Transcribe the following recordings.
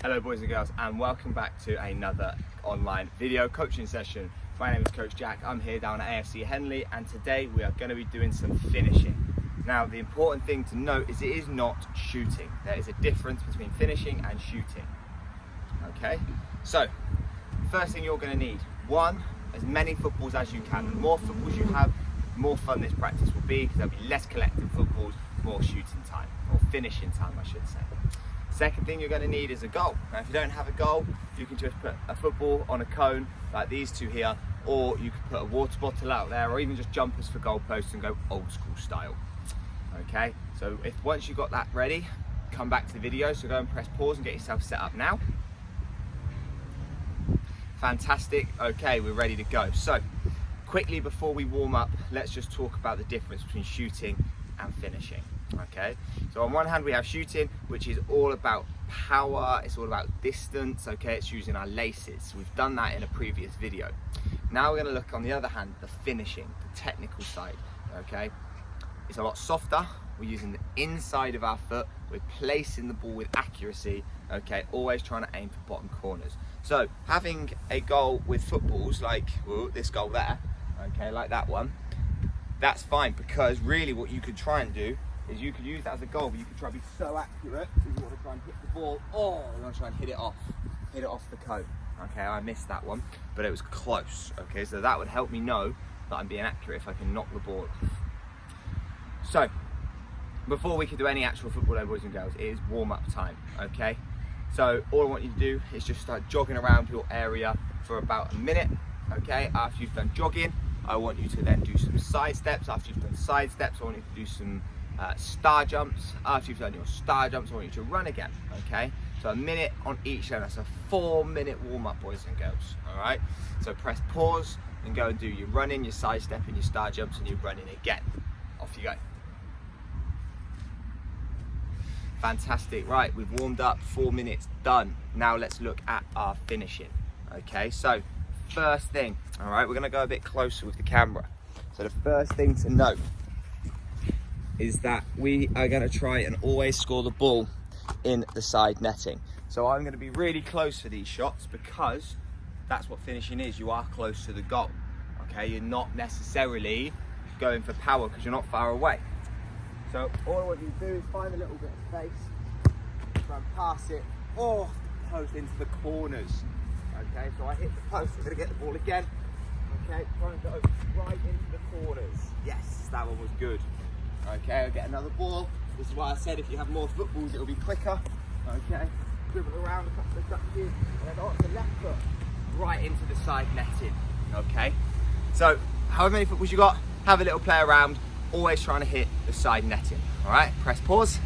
Hello boys and girls, and welcome back to another online video coaching session. My name is Coach Jack. I'm here down at AFC Henley, and today we are going to be doing some finishing. Now the important thing to note is it is not shooting. There is a difference between finishing and shooting. Okay, so first thing you're going to need, one, as many footballs as you can. The more footballs you have, the more fun this practice will be, because there'll be less collective footballs, more shooting time, or finishing time I should say. Second thing you're going to need is a goal. Now if you don't have a goal, you can just put a football on a cone like these two here, or you can put a water bottle out there, or even just jumpers for goalposts and go old school style. Okay, so if once you've got that ready, come back to the video, so go and press pause and get yourself set up now. Fantastic. Okay, we're ready to go. So quickly before we warm up, let's just talk about the difference between shooting and finishing. Okay, so on one hand we have shooting, which is all about power, it's all about distance. Okay, it's using our laces. We've done that in a previous video. Now we're going to look on the other hand, the finishing, the technical side. Okay, it's a lot softer. We're using the inside of our foot, we're placing the ball with accuracy. Okay, always trying to aim for bottom corners. So having a goal with footballs like this goal there, okay, like that one, that's fine, because really what you could try and do is you could use that as a goal, but you could try to be so accurate that you want to try and hit the ball, you want to try and hit it off the cone. Okay, I missed that one, but it was close. Okay, so that would help me know that I'm being accurate if I can knock the ball off. So before we can do any actual football, boys and girls, it is warm-up time. Okay, so all I want you to do is just start jogging around your area for about a minute. Okay, after you've done jogging, I want you to then do some side steps. After you've done side steps, I want you to do some star jumps. After you've done your star jumps, I want you to run again. Okay, so a minute on each end. That's a 4-minute warm-up, boys and girls. All right, so press pause and go and do your running, your side stepping, your star jumps, and your running again. Off you go. Fantastic. Right, we've warmed up, 4 minutes done. Now let's look at our finishing. Okay, so first thing, all right, we're going to go a bit closer with the camera. So the first thing to note is that we are going to try and always score the ball in the side netting. So I'm going to be really close for these shots, because that's what finishing is. You are close to the goal. Okay, you're not necessarily going for power because you're not far away. So all I want you to do is find a little bit of space, try and pass it off the post into the corners. Okay, so I hit the post, I'm going to get the ball again. Okay, try and go right into the corners. Yes, that one was good. Okay, I'll get another ball. This is why I said if you have more footballs, it'll be quicker. Okay, dribble around a couple of touches, and then on the left foot, right into the side netting. Okay, so however many footballs you got, have a little play around, always trying to hit the side netting. All right, press pause.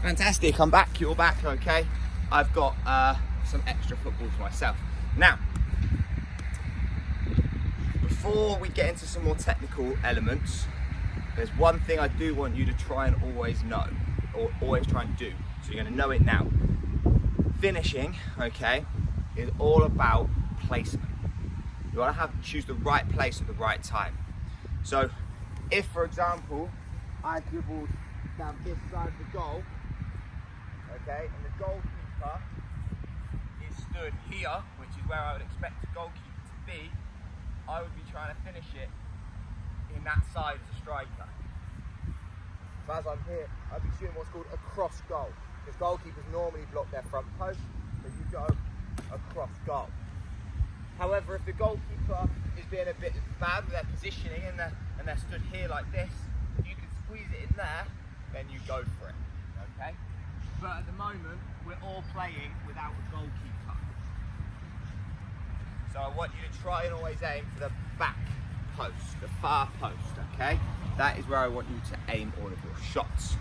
Fantastic, I'm back, you're back. Okay, I've got some extra footballs myself. Now, before we get into some more technical elements, there's one thing I do want you to try and always know, or always try and do, so you're going to know it now. Finishing, okay, is all about placement. You want to choose the right place at the right time. So if, for example, I dribbled down this side of the goal, okay, and the goalkeeper is stood here, which is where I would expect the goalkeeper to be, I would be trying to finish it in that side as a striker. So as I'm here, I'd be shooting what's called a cross goal, because goalkeepers normally block their front post, so you go across goal. However, if the goalkeeper is being a bit bad with their positioning and they're stood here like this, you can squeeze it in there, then you go for it. Okay? But at the moment, we're all playing without a goalkeeper. So I want you to try and always aim for the back post, the far post, okay? That is where I want you to aim all of your shots.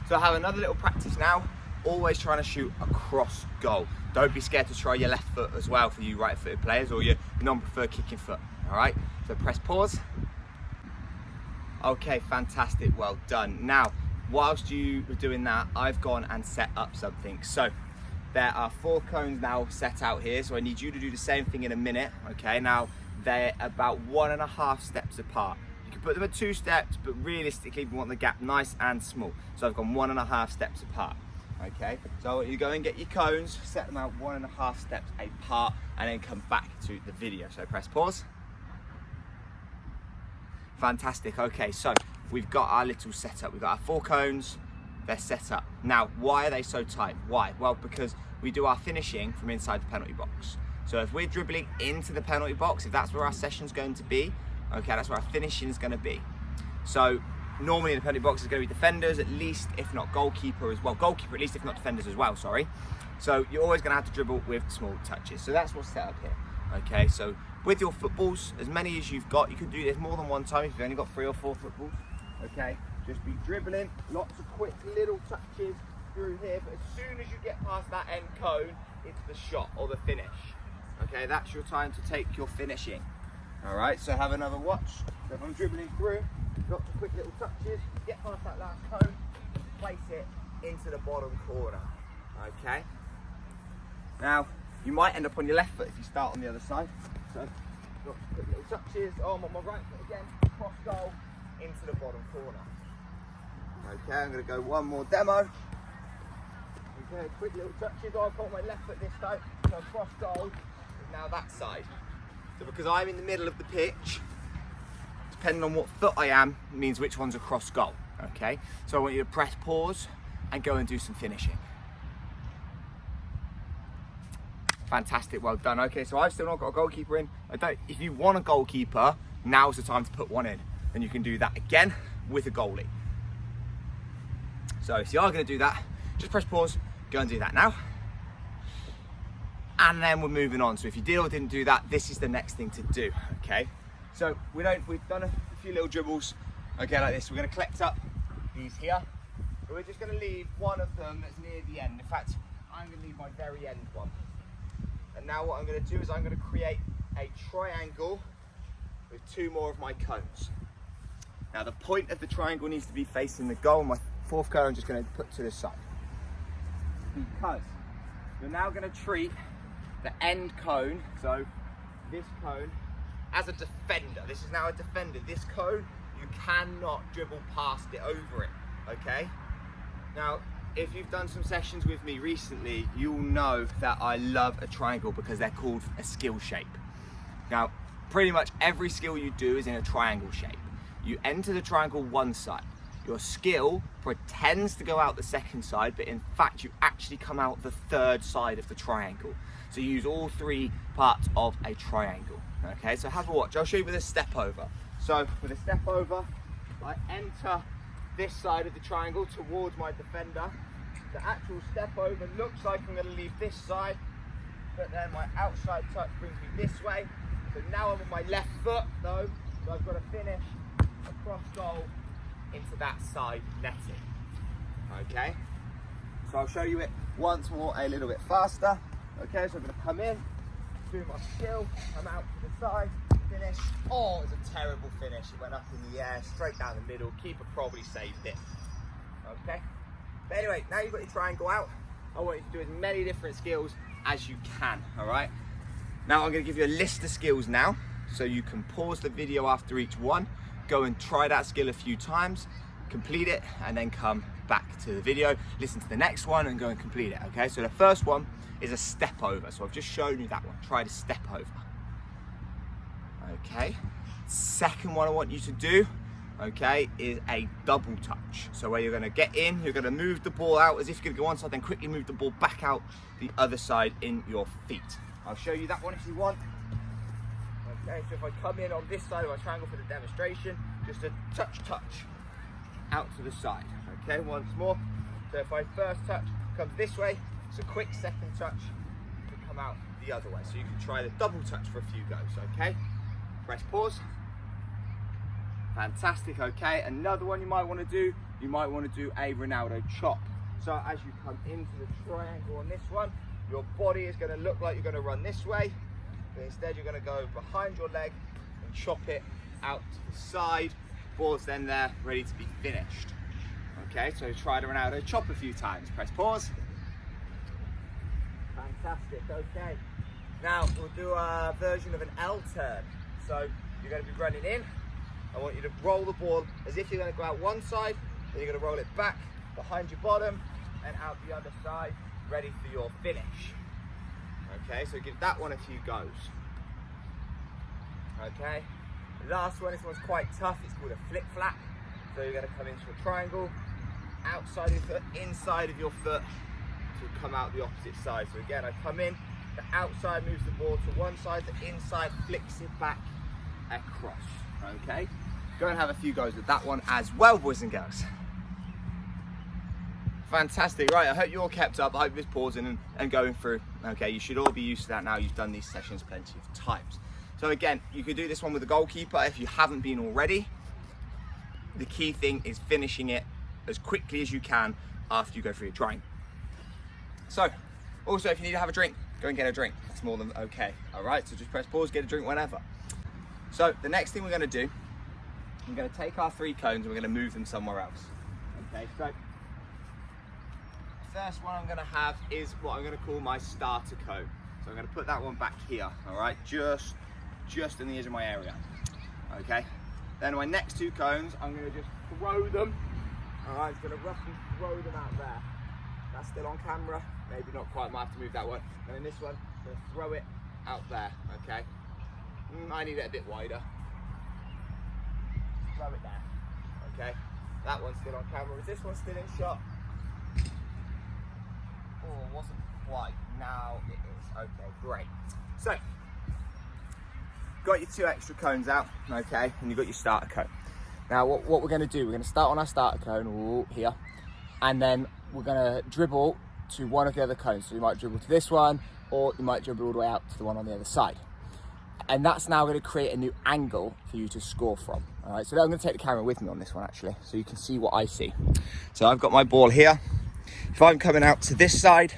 So I have another little practice now, always trying to shoot across goal. Don't be scared to try your left foot as well for you right-footed players, or your non-preferred kicking foot, all right? So press pause. Okay, fantastic, well done. Now, whilst you were doing that, I've gone and set up something. So there are 4 cones now set out here, so I need you to do the same thing in a minute. Okay, now they're about 1.5 steps apart. You can put them at 2 steps, but realistically we want the gap nice and small. So I've gone 1.5 steps apart. Okay, so I want you to go and get your cones, set them out 1.5 steps apart, and then come back to the video. So press pause. Fantastic. Okay, so we've got our little setup. We've got our 4 cones, they're set up. Now, why are they so tight? Why? Well, because we do our finishing from inside the penalty box. So if we're dribbling into the penalty box, if that's where our session's going to be, okay, that's where our finishing is going to be. So normally in the penalty box is going to be defenders, at least, if not goalkeeper as well. Goalkeeper, at least, if not defenders as well, sorry. So you're always going to have to dribble with small touches. So that's what's set up here. Okay, so with your footballs, as many as you've got, you can do this more than one time if you've only got 3 or 4 footballs. Okay, just be dribbling, lots of quick little touches through here, but as soon as you get past that end cone, it's the shot or the finish. Okay, that's your time to take your finishing. All right, so have another watch. So if I'm dribbling through, lots of quick little touches, get past that last cone, place it into the bottom corner. Okay, now you might end up on your left foot if you start on the other side. So lots of quick little touches, I'm on my right foot again, cross goal into the bottom corner. Okay, I'm going to go one more demo. Okay, quick little touches. Oh, I've got my left foot this time, so cross goal is now that side. So because I'm in the middle of the pitch, depending on what foot I am, means which one's a cross goal. Okay, so I want you to press pause and go and do some finishing. Fantastic, well done. Okay, so I've still not got a goalkeeper in. If you want a goalkeeper, now's the time to put one in. Then you can do that again with a goalie. So if you are going to do that, just press pause, go and do that now. And then we're moving on. So if you did or didn't do that, this is the next thing to do, okay? So we've done a few little dribbles, okay, like this. We're going to collect up these here. So we're just going to leave one of them that's near the end. In fact, I'm going to leave my very end one. And now what I'm going to do is I'm going to create a triangle with 2 more of my cones. Now the point of the triangle needs to be facing the goal. My 4th cone I'm just going to put to the side. Because you're now going to treat the end cone, so this cone, as a defender. This is now a defender. This cone, you cannot dribble past it, over it, okay? Now, if you've done some sessions with me recently, you'll know that I love a triangle because they're called a skill shape. Now, pretty much every skill you do is in a triangle shape. You enter the triangle one side. Your skill pretends to go out the second side, but in fact, you actually come out the 3rd side of the triangle. So you use all 3 parts of a triangle. Okay, so have a watch. I'll show you with a step over. So with a step over, I enter this side of the triangle towards my defender. The actual step over looks like I'm going to leave this side, but then my outside touch brings me this way. So now I'm on my left foot though, so I've got to finish a cross goal into that side netting. Okay, so I'll show you it once more a little bit faster. Okay, so I'm going to come in, do my skill, come out to the side, finish. Oh, it was a terrible finish. It went up in the air, straight down the middle. Keeper probably saved it. Okay, but anyway, now you've got your triangle out. I want you to do as many different skills as you can. All right. Now I'm going to give you a list of skills now, so you can pause the video after each one, go and try that skill a few times, complete it, and then come back to the video, listen to the next one and go and complete it. Okay, so the first one is a step over. So I've just shown you that one. Try to step over. Okay, second one I want you to do, okay, is a double touch. So where you're going to get in, you're going to move the ball out as if you're going to go one side, then quickly move the ball back out the other side in your feet. I'll show you that one if you want. Okay, so if I come in on this side of my triangle for the demonstration, just a touch out to the side. Okay, once more. So if I first touch comes this way, it's a quick second touch to come out the other way. So you can try the double touch for a few goes. Okay, press pause. Fantastic. Okay, another one you might want to do, a Ronaldo chop. So as you come into the triangle on this one, your body is going to look like you're going to run this way, but instead you're going to go behind your leg and chop it out to the side. Ball's then there, ready to be finished. Okay, so try the Ronaldo chop a few times. Press pause. Fantastic. Okay, now we'll do a version of an L turn. So you're going to be running in, I want you to roll the ball as if you're going to go out one side, then you're going to roll it back behind your bottom and out the other side, ready for your finish. Okay, so give that one a few goes. Okay, the last one, this one's quite tough, it's called a flip flap. So you're going to come into a triangle, outside of your foot, inside of your foot, to come out the opposite side. So again, I come in, the outside moves the ball to one side, the inside flicks it back across. Okay, go and have a few goes at that one as well, boys and girls. Fantastic. Right, I hope you all kept up. I hope this pausing and going through. Okay, you should all be used to that now. You've done these sessions plenty of times. So again, you could do this one with the goalkeeper if you haven't been already. The key thing is finishing it as quickly as you can after you go through your drying. So, also if you need to have a drink, go and get a drink. It's more than okay. All right, so just press pause, get a drink whenever. So the next thing we're going to do, we're going to take our 3 cones and we're going to move them somewhere else. Okay, so the first one I'm going to have is what I'm going to call my starter cone. So I'm going to put that one back here, all right, just in the edge of my area. Okay, then my next 2 cones, I'm going to just throw them. All right, I'm going to roughly throw them out there. That's still on camera, maybe not quite, might have to move that one. And then this one, I'm going to throw it out there, okay? I need it a bit wider. Throw it there, okay? That one's still on camera. Is this one still in shot? Oh, wasn't quite. Now it is. Okay, great. So, got your 2 extra cones out, okay? And you've got your starter cone. Now, what we're going to do, we're going to start on our starter cone, here, and then we're going to dribble to one of the other cones. So you might dribble to this one, or you might dribble all the way out to the one on the other side. And that's now going to create a new angle for you to score from. All right, so I'm going to take the camera with me on this one actually, so you can see what I see. So I've got my ball here. If I'm coming out to this side,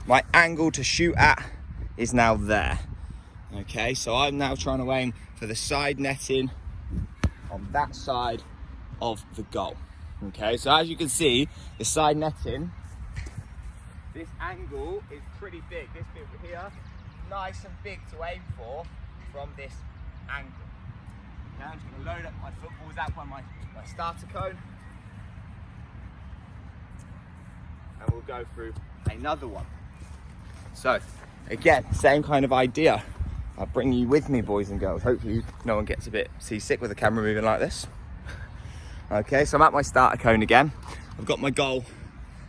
my angle to shoot at is now there. Okay, so I'm now trying to aim for the side netting on that side of the goal. Okay, so as you can see, the side netting, this angle is pretty big. This bit here, nice and big to aim for from this angle. Now I'm just going to load up my footballs out by my starter cone. And we'll go through another one. So, again, same kind of idea. I'll bring you with me, boys and girls. Hopefully no one gets a bit seasick with the camera moving like this. Okay, so I'm at my starter cone again. I've got my goal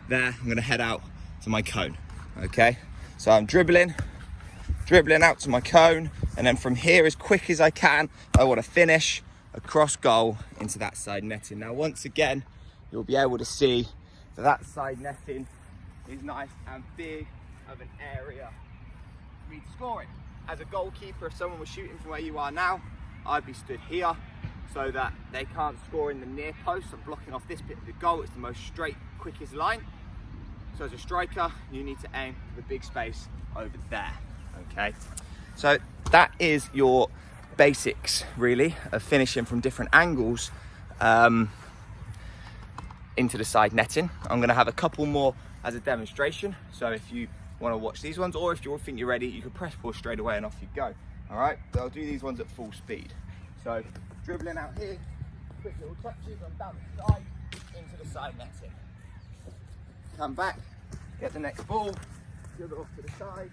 there. I'm gonna head out to my cone. Okay, so I'm dribbling out to my cone, and then from here, as quick as I can, I want to finish across goal into that side netting. Now, once again, you'll be able to see that that side netting is nice and big of an area for me to score in. As a goalkeeper, if someone was shooting from where you are now, I'd be stood here so that they can't score in the near post. I'm blocking off this bit of the goal. It's the most straight, quickest line. So as a striker, you need to aim for the big space over there, okay? So that is your basics, really, of finishing from different angles into the side netting. I'm gonna have a couple more as a demonstration. So if you want to watch these ones, or if you think you're ready, you can press pause straight away and off you go. All right, so I'll do these ones at full speed. So dribbling out here, quick little touches on down the side into the side netting. Come back, get the next ball, dribble off to the side,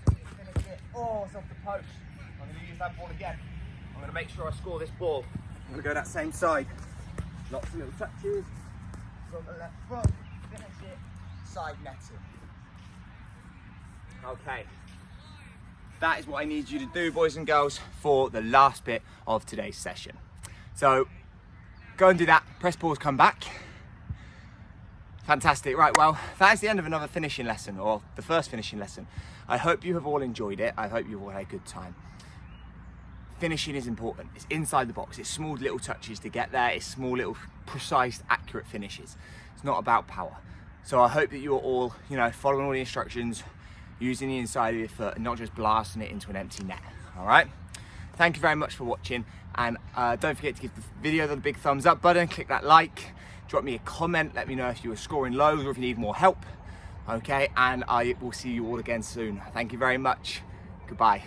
finish it. Oh, it's off the post. I'm going to use that ball again. I'm going to make sure I score this ball. I'm going to go that same side. Lots of little touches from the left foot, finish it, side netting. Okay, that is what I need you to do, boys and girls, for the last bit of today's session. So go and do that, press pause, come back. Fantastic. Right, well, that is the end of another finishing lesson, or the first finishing lesson. I hope you have all enjoyed it. I hope you've all had a good time. Finishing is important. It's inside the box. It's small little touches to get there. It's small little precise, accurate finishes. It's not about power. So I hope that you're all, following all the instructions, using the inside of your foot and not just blasting it into an empty net. All right, thank you very much for watching, and don't forget to give the video the big thumbs up button, click that like, drop me a comment, let me know if you were scoring lows or if you need more help. Okay, and I will see you all again soon. Thank you very much. Goodbye.